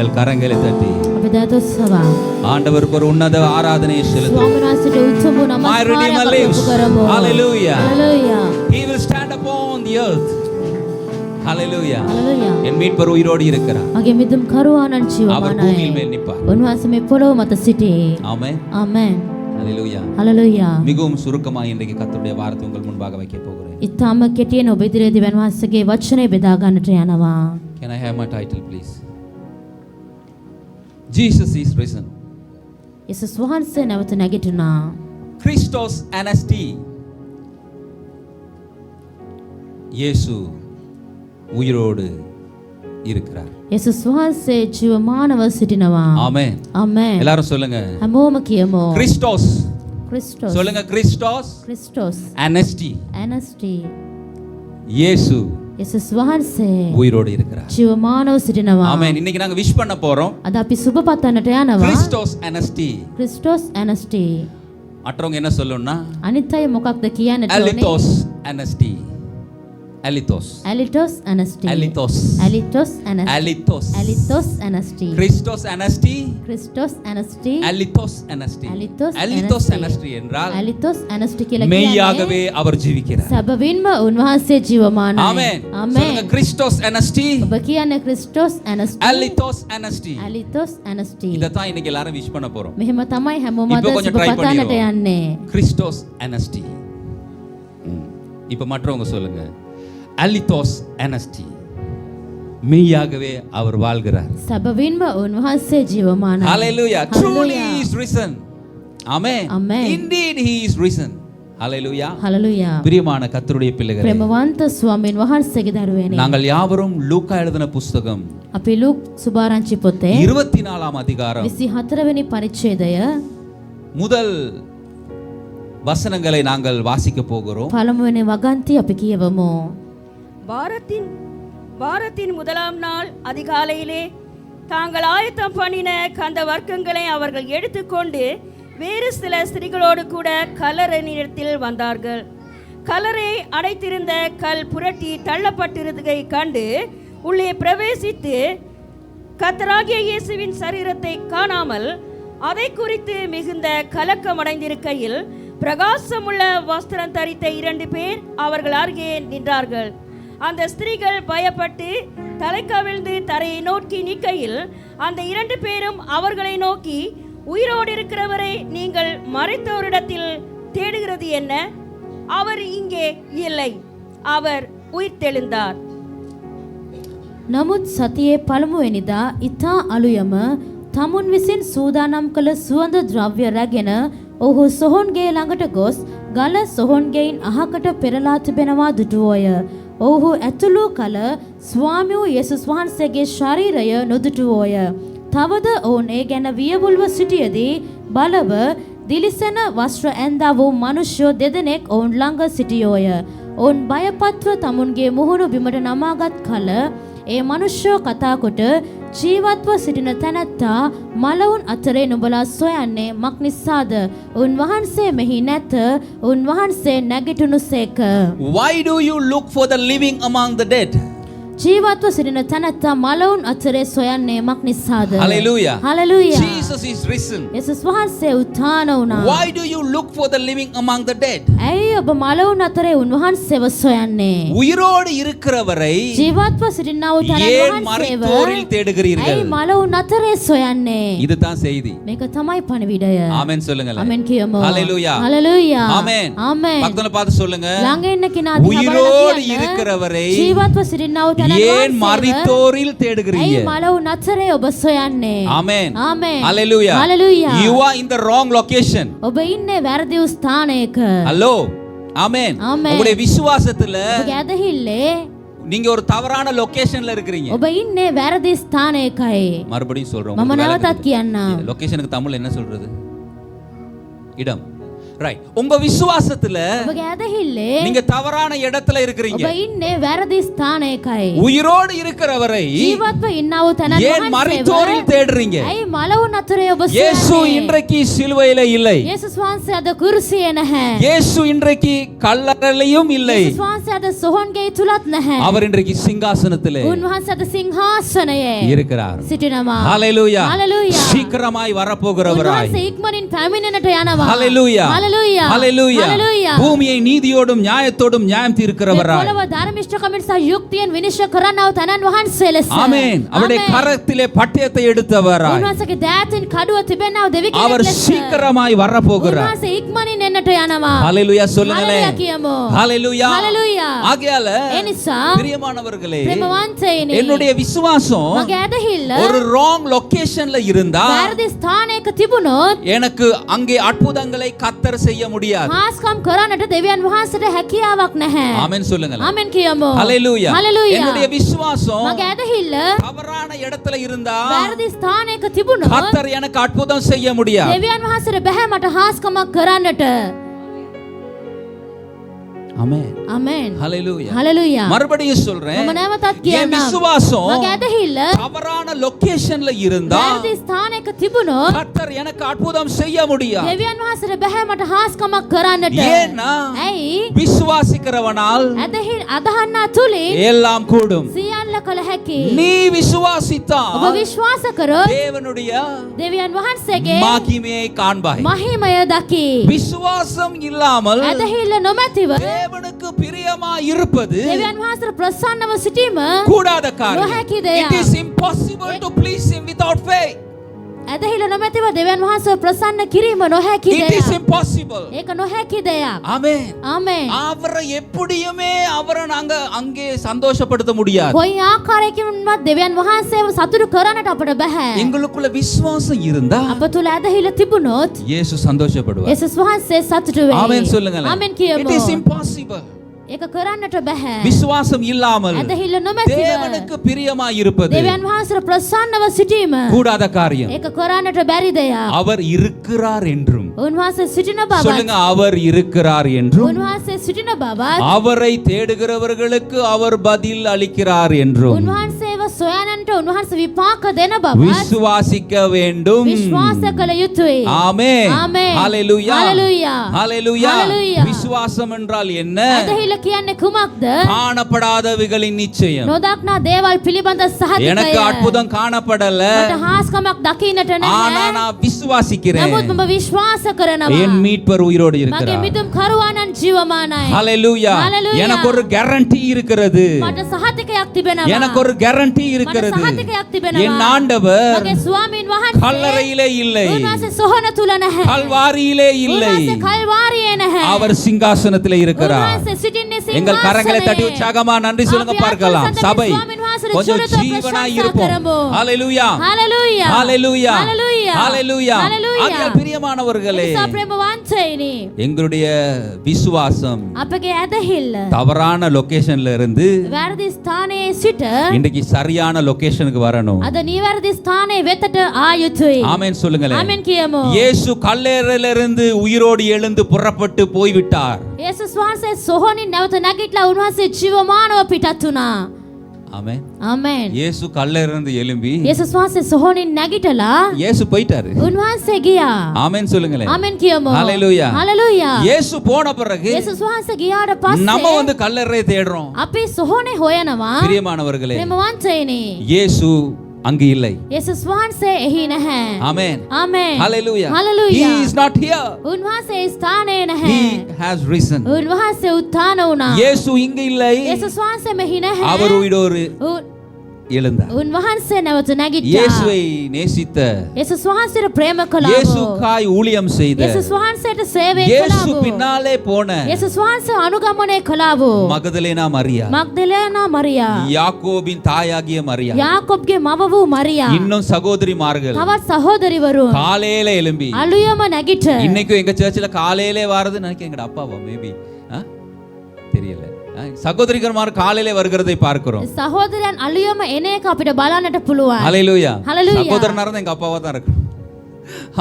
எங்கள் கரங்களை தட்டி අපි දතොස්සවා ஆண்டவருக்கு ஒரு உன்னத ஆராதனையை செலுத்துவோம். ස්වාමීන් වහන්සේට උතුම් වූ My නමස්කාරයක් Redeemer අපි lives. ඔප්පු කරමු. Hallelujah. Hallelujah. He will stand upon the earth. Hallelujah. Hallelujah. என் மீட்பர் உயிரோடு இருக்கிறார். මගේ මිදුම් කරුවාණන් அவர் ජීවමානයි. பூமியில் மேல் நிற்பார். උන්වහන්සේ මේ පොළොව මත සිටී. ஆமென். ආමෙන්. Hallelujah. Hallelujah. மிகவும் சுருக்கமாக இன்றைக்கு கர்த்தருடைய வார்த்தை உங்கள் முன்பாக வைக்க போகிறேன். ඊටම කෙටියෙන් ඔබ ඉදිරියේ දෙවියන් වහන්සේගේ වචනේ බෙදා ගන්නට යනවා. Can I have my title please? Jesus is risen. යේසුස් වහන්සේ නැවත නැගිටිනා. Christos anasti. இயேசு உயிரோடு இருக்கிறார். යේසුස් වහන්සේ ජීවමානව සිටිනවා. ஆமென். ආමෙන්. எல்லாரும் சொல்லுங்க. හැමෝම කියමු. Christos. ක්‍රිස්ටෝස්. சொல்லுங்க Christos ක්‍රිස්ටෝස්. anasti. ඇනස්ටි. இயேசு යේසුස් වහන්සේ உயிரோடு இருக்கிறார். ජීවමානව සිටිනවා. ஆமென். இன்னைக்கு நாங்க விஷ் பண்ண போறோம். අද අපි සුබ පතන්නට යනවා. Christos anasti. ක්‍රිස්ටෝස් ඇනස්ටි. மற்றவங்க என்ன சொல்லணும்னா අනිත් අය මොකක්ද කියන්නට ඕනේ? Alitos anasti. Alitos. ඇලිටොස් ඇනස්ටි. Alitos. ඇලිටොස් ඇනස්ටි. Alitos. ඇලිටොස් ඇනස්ටි. Christos anasti. ක්‍රිස්ටෝස් ඇනස්ටි. Alitos anasti. Alitos Alitos anasti. anasti என்றால் ඇලිටොස් ඇනස්ටි කියලා மெய்யாகவே அவர் ஜீவிக்கிறார். සැබවින්ම උන්වහන්සේ ජීවමානයි. ஆமென். ආමෙන්. சொல்லுங்க Christos anasti. ඔබ කියන්නේ ක්‍රිස්ටෝස් ඇනස්ටි. Alitos anasti. ඇලිටොස් ඇනස්ටි. இத தான் இன்னைக்கு எல்லாரும் விஷ் பண்ண போறோம். මෙහෙම තමයි හැමෝම இப்போ අද கொஞ்சம் සුබ try පතන්නට பண்ணிடுவோம். යන්නේ. Christos anasti. இப்ப மற்றவங்க சொல்லுங்க Alitos anasti. மெய்யாகவே அவர் வாழ்கிறார். සැබවින්ම උන්වහන්සේ ජීවමානයි. Hallelujah. Truly he is risen. Amen. Amen. Indeed he is risen. Hallelujah. Hallelujah. பிரியமான கர்த்தருடைய பிள்ளைகளே, ප්‍රේමවන්ත ස්වාමීන් වහන්සේගේ දරුවනේ. நாங்கள் யாவரும் லூக்கா எழுதின புஸ்தகம் අපි ලූක් සුභාරංචි පොතේ 24ஆம் அதிகாரம் 24 වෙනි පරිච්ඡේදය முதல் வசனங்களை நாங்கள் வாசிக்க போகிறோம். පළමුවෙනි වගන්ති අපි කියවමු. வாரத்தின் முதலாம் நாள் அதிகாலையிலே தாங்கள் ஆயத்தம் பண்ணின கந்த வர்க்கங்களை அவர்கள் எடுத்துக்கொண்டு வேறு சில ஸ்திரீகளோடு கூட கல்லறையினிடத்தில் வந்தார்கள். கல்லறை அடைத்திருந்த கல் புரட்டி தள்ளப்பட்டிருந்ததை கண்டு உள்ளே பிரவேசித்து கர்த்தராகிய இயேசுவின் சரீரத்தை காணாமல் அதை குறித்து மிகுந்த கலக்கமடைந்திருக்கையில் பிரகாசமுள்ள வஸ்திரம் தரித்த 2 பேர் அவர்கள் அருகே நின்றார்கள். அந்த ஸ்திரீகள் பயப்பட்டு தலை கவிழ்ந்து தரையை நோக்கி நிற்கையில் அந்த 2 பேரும் அவர்களை நோக்கி, உயிரோடு இருக்கிறவரை நீங்கள் மரித்தோரிடத்தில் தேடுகிறது என்ன? அவர் இங்கே இல்லை, அவர் உயிர்த்தெழுந்தார். නමුත් සතියේ පළමුවෙනිදා ඊතා අලුයම තමුන් විසින් සූදානම් කළ සුවඳ ද්‍රව්‍ය රැගෙන ඔහු සොහොන්ගේ ළඟට ගොස් ගල සොහොන්ගෙයින් අහකට පෙරලා තිබෙනවා දුටුවෝය. ඔහු ඇතුළු කල ස්වාමියෝ යේසුස් වහන්සේගේ ශරීරය නොදුටුවෝය. තවද ඔවුන් ඒ ගැන වියවුල්ව සිටියදී බලව දිලිසෙන වස්ත්‍ර ඇඳා වූ මනුෂ්‍යයෝ දෙදෙනෙක් ඔවුන් ළඟ සිටියෝය. ඔවුන් බයපත්ව තමුන්ගේ මුහුණු බිමට නමාගත් කල ඒ මනුෂ්‍යෝ කතා කොට, ජීවත්ව සිටින තැනැත්තා මලවුන් අතරේ නුඹලා සොයන්නේ මක් නිසාද? උන්වහන්සේ මෙහි නැත, උන්වහන්සේ නැගිටුණුසේක. Why do you look for the living among the dead? ජීවත්ව සිටින තැනැත්තා මලවුන් අතරේ සොයන්නේ මක් නිසාද? Hallelujah. Hallelujah. Jesus is risen. යේසුස් වහන්සේ උත්ථාන වුණා. Why do you look for the living among the dead? ඇයි ඔබ මලවුන් අතරේ උන්වහන්සේව සොයන්නේ? உயிரோடு இருக்கிறவரை ජීවත්ව සිටිනා වූ ஏன் තැනැත්තා மரித்தோரில் தேடுகிறீர்கள்? ඇයි මලවුන් අතරේ සොයන්නේ? இதுதான் செய்தி. මේක තමයි පණිවිඩය. ஆமென் சொல்லுங்களேன். ආමෙන් කියමු. Hallelujah. Hallelujah. ஆமென். ආමෙන්. பக்கத்துல பார்த்து சொல்லுங்க. ළඟ ඉන්න කෙනා දිහා බලලා உயிரோடு කියන්න, இருக்கிறவரை ජීවත්ව සිටිනා වූ ஏன் තැනැත්තා மரித்தோரில் ඇයි தேடுகிறீர்கள்? මලවුන් අතරේ ඔබ සොයන්නේ? ஆமென். ආමෙන්. Hallelujah. Hallelujah. You are in the wrong location. ඔබ ඉන්නේ වැරදි වූ ස්ථානයක. Hello. ஆமென். ஆமென். உங்களுடைய விசுவாசத்துல ඔබගේ ඇදහිල්ලේ நீங்க ஒரு தவறான லொகேஷன்ல இருக்கிறீங்க. ඔබ ඉන්නේ වැරදි ස්ථානයකයි. மறுபடியும் சொல்றோம். මම නැවතත් කියන්නම්. லொகேஷனுக்கு தமிழ் என்ன சொல்றது? இடம். ரைட். உங்க விசுவாசத்துல ඔබගේ ඇදහිල්ලේ நீங்க தவறான இடத்துல இருக்கிறீங்க. ඔබ ඉන්නේ වැරදි ස්ථානයකයි. உயிரோடு இருக்கிறவரை ජීවත්ව ඉන්නා වූ තැනන් ஏன் மரித்தோரில் தேடுறீங்க? ඇයි මලවුන් අතරේ ඔබ இயேசு සොයන්නේ? இன்றைக்கு சிலுவையில இல்லை. යේසුස් වහන්සේ අද කුරුසියේ නැහැ. இயேசு இன்றைக்கு கல்லறையிலும் இல்லை. යේසුස් වහන්සේ අද සොහොන්ගේ තුලත් නැහැ. அவர் இன்றைக்கு சிங்காசனத்திலே උන්වහන්සේ අද සිංහාසනයේ இருக்கிறார். සිටිනවා. ஹalleluya. ஹalleluya. சீக்கிரமாய் வரப்போகிறவராய். උන්වහන්සේ ඉක්මනින් පැමිණෙන්නට යනවා. ஹalleluya. ஹalleluya. ஹalleluya. ஹalleluya. பூமியை நீதியோடும் நியாயத்தோடும் நியாயம் தீர்க்கிறவராய். පොළව ධර්මිෂ්ඨකමින් සහ යුක්තියෙන් විනිශ්චය කරන්නව තනන් වහන්සේ ලෙස. ஆமென். அவருடைய கரத்திலே பட்டயத்தை எடுத்தவராய். උන්වහන්සේගේ දෑතින් කඩුව තිබෙන්නව දෙවි කෙනෙක් அவர் ලෙස. சீக்கிரமாய் வரப்போகிறார். උන්වහන්සේ ඉක්මනින් එන්නට යනවා. ஹalleluya சொல்லுங்களே. ஹalleluya කියමු. ஹalleluya. ஹalleluya. ஆகையால ඒ නිසා பிரியமானவர்களே, ප්‍රේමවන්තයනි என்னுடைய விசுவாசம் මගේ ඇදහිල්ල ஒரு ராங் லொகேஷன்ல இருந்தா වැරදි ස්ථානයක තිබුණොත් எனக்கு அங்கே அற்புதங்களை கர்த்தர் செய்ய முடியாது. හාස්කම් කරන්නට දෙවියන් වහන්සේට හැකියාවක් නැහැ. ஆமென் சொல்லுங்களேன். ආමෙන් කියමු. ஹalleluya. ஹalleluya. என்னுடைய விசுவாசம் මගේ ඇදහිල්ල தவறான இடத்துல இருந்தா වැරදි ස්ථානයක තිබුණොත් கர்த்தர் எனக்கு அற்புதம் செய்ய முடியாது. දෙවියන් වහන්සේට බෑ මට හාස්කමක් කරන්නට. ஆமென். ආමෙන්. ஹalleluya. හalleluya. மறுபடியும் சொல்றேன். මම නැවතත් என் කියන්නම්. விசுவாசம் මගේ ඇදහිල්ල தவறான லொகேஷன்ல இருந்தா වැරදි ස්ථානයක තිබුණොත් கர்த்தர் எனக்கு அற்புதம் செய்ய முடியாது. දෙවියන් වහන්සේට බෑ මට හාස්කමක් කරන්නට. ஏன்னா ඇයි? விசுவாசிக்கிறவனால் ඇදහිල් අදහන්නා තුලින් எல்லாம் கூடும். සියල්ල කළ හැකි. நீ ඔබ விசுவாசித்தால் විශ්වාස කරොත් தேவனுடைய දෙවියන් වහන්සේගේ மகிமையை காண்பாய். මහිමය දකි. விசுவாசம் இல்லாமல் ඇදහිල්ල නොමැතිව தேவனுக்கு பிரியமா இருப்பது දෙවියන් වහන්සේට ප්‍රසන්නව සිටීම கூடாத காரியம். නොහැකි දෙයක්. It is impossible to please him without faith. ඇදහිල්ල නොමැතිව දෙවියන් වහන්සේව ප්‍රසන්න කිරීම නොහැකි It is දෙයක්. impossible. ඒක නොහැකි දෙයක්. ஆமென். ආමෙන්. அவரை எப்படியுமே அவரை நாங்க அங்கே சந்தோஷப்படுத்த முடியாது. කොයි ආකාරයකින්වත් දෙවියන් වහන්සේව සතුටු කරන්නට අපට බෑ. எங்களுக்குள்ள விசுவாசம் இருந்தா අප තුල ඇදහිල්ල තිබුණොත් இயேசு சந்தோஷப்படுவார். යේසුස් වහන්සේ සතුටු වෙයි. ஆமென் சொல்லுங்களேன். ආමෙන් කියමු. It is impossible. ඒක කරන්නට බෑ. விசுவாசம் இல்லாமல் ඇදහිල්ල නොමැතිව தேவனுக்கு பிரியமா இருப்பது දෙවියන් වහන්සේට ප්‍රසන්නව සිටීම கூடாத காரியம். ඒක කරන්නට බැරි දෙයක්. அவர் இருக்கிறார் என்றும் උන්වහන්සේ සිටින බවත් சொல்லுங்க, அவர் இருக்கிறார் என்றும் උන්වහන්සේ සිටින බවත් அவரை தேடுகிறவர்களுக்கு அவர் பதில் அளிக்கிறார் என்றும் උන්වහන්සේව සොයනන්ට උන්වහන්සේ විපාක දෙන බවත් விசுவாசிக்க வேண்டும். විශ්වාස කළ යුතුයි. ஆமென். ஆமென். ஹalleluya. ஹalleluya. ஹalleluya. ஹalleluya. விசுவாசம் என்றால் என்ன? ඇදහිල්ල කියන්නේ කුමක්ද? காணப்படாதவைகளின் நிச்சயம். නොදක්නා දේවල් පිළිබඳ எனக்கு සහතිකය. அற்புதம் காணப்படல, මට හාස්කමක් දකින්නට ஆனா නැහැ. நான் விசுவாசிக்கிறேன். නමුත් මම විශ්වාස කරනවා. என் மீட்பர் உயிரோடு මගේ இருக்கிறார். මිදුම් කරුවානන් ජීවමානයි. ஹalleluya. ஹalleluya. எனக்கு ஒரு கேரண்டி இருக்கிறது. මට සහතිකයක් තිබෙනවා. எனக்கு ஒரு கேரண்டி இருக்கிறது. මට සහතිකයක් තිබෙනවා. என் ஆண்டவர் මගේ ස්වාමීන් වහන්සේ கல்லறையிலே இல்லை, උන්වහන්සේ සොහන තුල නැහැ. கல்வாரியிலே இல்லை, උන්වහන්සේ කල්වාරියේ නැහැ. அவர் சிங்காசனத்திலே இருக்கிறார். උන්වහන්සේ සිටින්නේ எங்கள் கரங்களை தட்டி සිංහාසනයේ. உற்சாகமா நன்றி சொல்லுங்க අපි பார்க்கலாம். ආත්ම சபை ස්වාමීන් වහන්සේට கொஞ்சம் ජීවිත ஜீவனாய் ප්‍රශංසා இருப்போம். කරමු. ஹalleluya. හalleluya. ஹalleluya. ஹalleluya. ஹalleluya. ஹalleluya. ஆகையால் பிரியமானவர்களே, නිසා ප්‍රේමවන්තයනි, எங்களுடைய விசுவாசம் අපගේ ඇදහිල්ල தவறான லொகேஷன்ல இருந்து වැරදි ස්ථානයේ සිට இன்றைக்கு சரியான லொகேஷனுக்கு வரணும். අද නිවැරදි ස්ථානයේ වෙතට ආ යුතුයි. ஆமென் சொல்லுங்களேன். ආමෙන් කියමු. இயேசு கல்லறையிலிருந்து உயிரோடு எழுந்து புறப்பட்டு போய்விட்டார். යේසුස් වහන්සේ සොහොනින් නැවත නැගිටලා උන්වහන්සේ ජීවමානව පිටත් වුණා. ஆமென். ආමෙන්. இயேசு கல்லறையிலிருந்து எழும்பி යේසුස් වහන්සේ සොහොනින් නැගිටලා இயேசு போயிட்டாரு. උන්වහන්සේ ගියා. ஆமென் சொல்லுங்களேன். ආමෙන් කියමු. ஹalleluya. හalleluya. இயேசு போன பிறகு යේසුස් වහන්සේ ගියාට நம்ம පස්සේ வந்து கல்லறையை தேடுறோம். අපි සොහොනේ හොයනවා. பிரியமானவர்களே, ප්‍රේමවන්තයනි, இயேசு அங்கு இல்லை. යේසුස් වහන්සේ එහි නැහැ. ஆமென். ආමෙන්. Hallelujah. Hallelujah. He is not here. උන්වහන්සේ ස්ථානයේ නැහැ. He has risen. උන්වහන්සේ උත්ථාන වුණා. இயேசு இங்கு இல்லை, යේසුස් වහන්සේ මෙහි නැහැ. அவர் உயிரோடு උ- எழுந்தார். උන්වහන්සේ නැවත නැගිට්ටා. இயேசுவை நேசித்த, යේසුස් වහන්සේට ප්‍රේම කළා. இயேசுக்காய் ஊழியம் செய்த, යේසුස් වහන්සේට සේවය இயேசு කළා. பின்னாலே போன යේසුස් වහන්සේ අනුගමනය කළා. மகதலேனா மரியா, මග්දලේනා මරියා, யாக்கோபின் தாயாகிய மரியா, යාකොබ්ගේ මව වූ මරියා, இன்னும் சகோதரிமார்கள் තවත් සහෝදරිවරු காலையில எழும்பி, අලුයම නැගිට இன்னைக்கும் எங்க சர்ச்சில் காலையிலே வாரது நினைக்கிறேன். எங்கட அப்பாவா மேபி தெரியல. சகோதரிகள்மார் காலையிலே வருகிறதை பார்க்கிறோம். සහෝදරයන් අලුයම එන එක අපිට බලන්නට පුළුවන්. ஹalleluya. Hallelujah. சகோதரனாரா எங்க அப்பாவா தான் இருக்கு.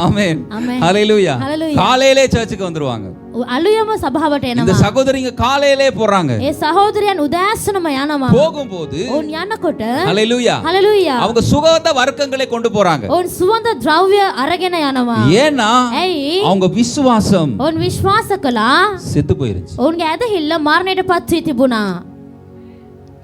ஆமென். ஆமென். ஹalleluya. Hallelujah. காலையிலே சர்ச்சுக்கு வந்துருவாங்க. අලුයම සභාවට இந்த එනවා. சகோதரிங்க காலையிலே போறாங்க. ඒ සහෝදරයන් උදෑසනම යනවා. போகும்போது ඔවුන් යනකොට ஹalleluya හලලුයා அவங்க சுகந்த வர்க்கங்களை கொண்டு போறாங்க. ඔවුන් සුවඳ ද්‍රව්‍ය අරගෙන යනවා. ஏன்னா ඇයි? அவங்க விசுவாசம் ඔවුන් විශ්වාස කළා. செத்து போயிருச்சு. ඔවුන්ගේ ඇදහිල්ල මරණයට පත් වී තිබුණා.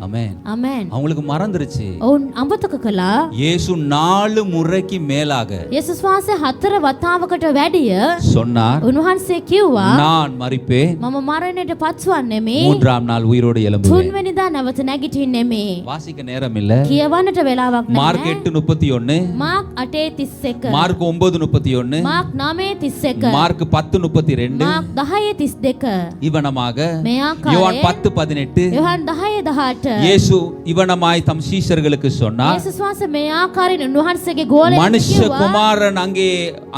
ஆமென். ආමෙන්. அவங்களுக்கு மறந்துருச்சு. ඔවුන් අමතක කළා. இயேசு 4 முறைக்கு மேலாக යේසුස් වහන්සේ 4 වතාවකට වැඩිය சொன்னார், උන්වහන්සේ කිව්වා நான் மரிப்பேன், මම මරණයට පත්වන්නේ மூன்றாம் நாள் உயிரோடு எழும்புவேன். තුන්වෙනිදා නැවත නැගිටින්නේ. வாசிக்க நேரம் இல்ல. කියවන්නට වෙලාවක් மார்க் නැහැ. 8:31, mark 8:31, mark 9:31, mark 9:31, mark 10:32 mark 10:32. இவனமாக මේ யோவான் ආකාරයේ 10:18 යොහන් 10:18 இயேசு இவனமாய் தம் சீஷர்களுக்கு சொன்னார், යේසුස් වහන්සේ මේ ආකාරයෙන් උන්වහන්සේගේ ගෝලයන්ට மனுஷ කිව්වා குமாரன்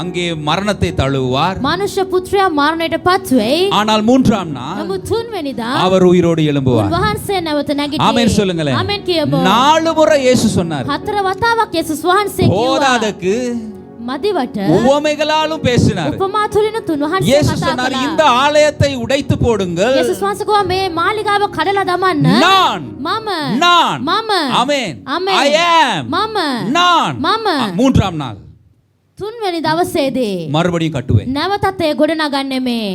அங்கே மரணத்தை தழுவுவார், මනුෂ්‍ය පුත්‍රයා මරණයට පත් වෙයි. ஆனால் மூன்றாம் நாள் නමුත් තුන්වෙනිදා அவர் உயிரோடு எழும்புவார். උන්වහන්සේ නැවත නැගිටියි. ஆமென் சொல்லுங்களேன். ආමෙන් කියමු. 4 முறை இயேசு சொன்னார். 4 වතාවක් යේසුස් වහන්සේ කිව්වා. போதாதக்கு මදිවට உவமைகளாலும் பேசினார். උපමා තුලිනුත් උන්වහන්සේ இயேசு කතා சொன்னார், කළා. இந்த ஆலயத்தை உடைத்து போடுங்கள், යේසුස් වහන්සේ කිව්වා මේ මාලිගාව කඩලා දමන්න. நான் நான் මම ஆமென் ஆமென். I am මම நான் මම மூன்றாம் நாள் තුන්වෙනි දවසේදී மறுபடியும் கட்டுவேன். නැවතත් ඒ ගොඩනගන්නේ මේ.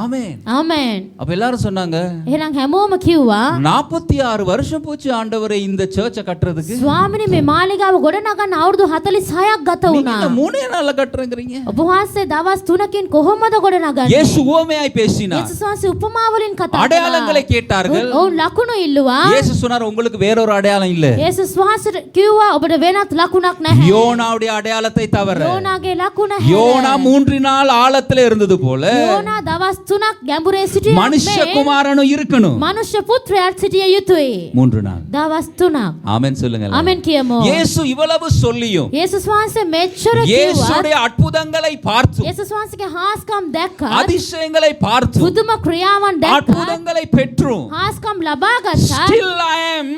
ஆமென். ආමෙන්. அப்ப எல்லாரும் சொன்னாங்க, එහෙනම් හැමෝම කිව්වා 46 வருஷம் போச்சு ஆண்டவரே இந்த சர்ச்சை கட்டுறதுக்கு, ස්වාමිනේ මේ මාලිගාව ගොඩනගන්න අවුරුදු 46ක් ගත நீங்க වුණා. இந்த 3 நாள்ல கட்டுறீங்கறீங்க. ඔබ වහන්සේ දවස් 3කින් කොහොමද ගොඩනගන්නේ? இயேசு உவமையாய் பேசினார். යේසුස් වහන්සේ උපමා වලින් කතා அடையாளங்களை கேட்டார்கள். ඔවුන් ලකුණු ඉල්ලුවා. இயேசு சொன்னார், உங்களுக்கு வேறொரு அடையாளம் இல்ல, යේසුස් වහන්සේ කිව්වා ඔබට වෙනත් ලකුණක් නැහැ. யோனாவுடைய அடையாளத்தை தவிர. යෝනාගේ ලකුණ யோனா 3 நாள் ஆழத்துல இருந்தது போல යෝනා දවස් 3ක් ගැඹුරේ සිටියා. மனுஷகுமாரனும் இருக்கணும் මනුෂ්‍ය පුත්‍රයාත් සිටිය යුතුයි. 3 நாள். දවස් 3ක්. ஆமென் சொல்லுங்க. ආමෙන් කියමු. இயேசு இவ்வளவு சொல்லியும் යේසුස් වහන්සේ මෙච්චර කිව්වා. இயேசுடைய அற்புதங்களை பார்த்து, යේසුස් වහන්සේගේ හාස්කම් දැක්කා. அதிசயங்களை பார்த்து, පුදුම ක්‍රියාවන් දැක්කා. அற்புதங்களை பெற்றும் හාස්කම් ලබා ගත්තා. still I am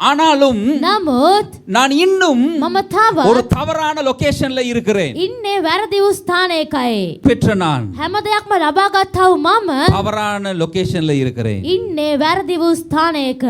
ஆனாலும் නමුත් நான் இன்னும் මම තව ஒரு தவறான லொகேஷன்ல இருக்கிறேன். ඉන්නේ වැරදි වූ ස්ථානයකයි. பெற்ற நான் හැම දෙයක්ම ලබා ගත්තා වූ මම தவறான லொகேஷன்ல இருக்கிறேன். ඉන්නේ වැරදි වූ ස්ථානයක.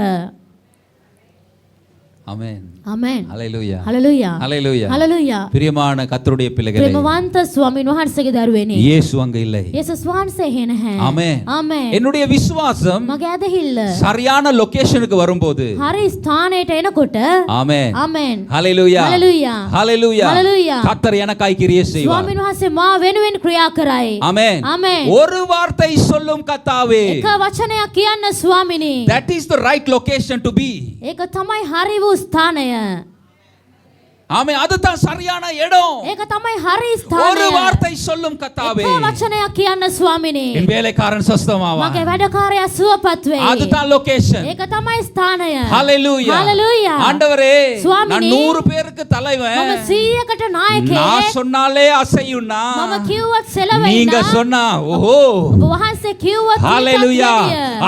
ஆமென். ආමෙන්. ஹalleluya. හලලුයා. ஹalleluya. හලලුයා. பிரியமான கர்த்தருடைய பிள்ளைகளே, ප්‍රේමවන්ත ස්වාමීන් වහන්සේගේ දරුවනේ. இயேசு அங்க இல்லை. යේසුස් වහන්සේ එහෙ නැහැ. ஆமென். ආමෙන්. என்னுடைய விசுவாசம் මගේ ඇදහිල්ල சரியான லொகேஷனுக்கு வரும்போது, හරි ස්ථානයට එනකොට ஆமென் ආමෙන්. ஹalleluya හලලුයා. ஹalleluya ஹalleluயா. கர்த்தர் எனக்காய் கிரியை செய்வார். ස්වාමීන් වහන්සේ මා වෙනුවෙන් ක්‍රියා කරයි. ஆமென். ஆமென். ஒரு வார்த்தை சொல்லும் கர்த்தாவே, එක වචනයක් කියන්න ස්වාමිනේ. that is the right location to be. ඒක තමයි හරි වූ ස්ථානය. ஆமென். அதுதான் சரியான இடம். ඒක තමයි හරි ஒரு ස්ථානය. வார்த்தை சொல்லும் கர்த்தாவே, එක වචනයක් කියන්න ස්වාමිනේ. என் வேலைக்காரன் சொஸ்தமாவான். මගේ වැඩකාරයා සුවපත් වෙයි. அதுதான் லொகேஷன். ඒක තමයි ස්ථානය. ஹalleluya. ஹalleluya. ஆண்டவரே, சுவாமினே, நான் 100 பேருக்கு මම தலைவன், 100කට நாயකේ. நான் சொன்னாலே அசையும்னா, මම කිව්වත් සෙලවෙයි. நீங்க சொன்னா ஓஹோ ඔබ වහන්සේ කිව්වත් ஹalleluya,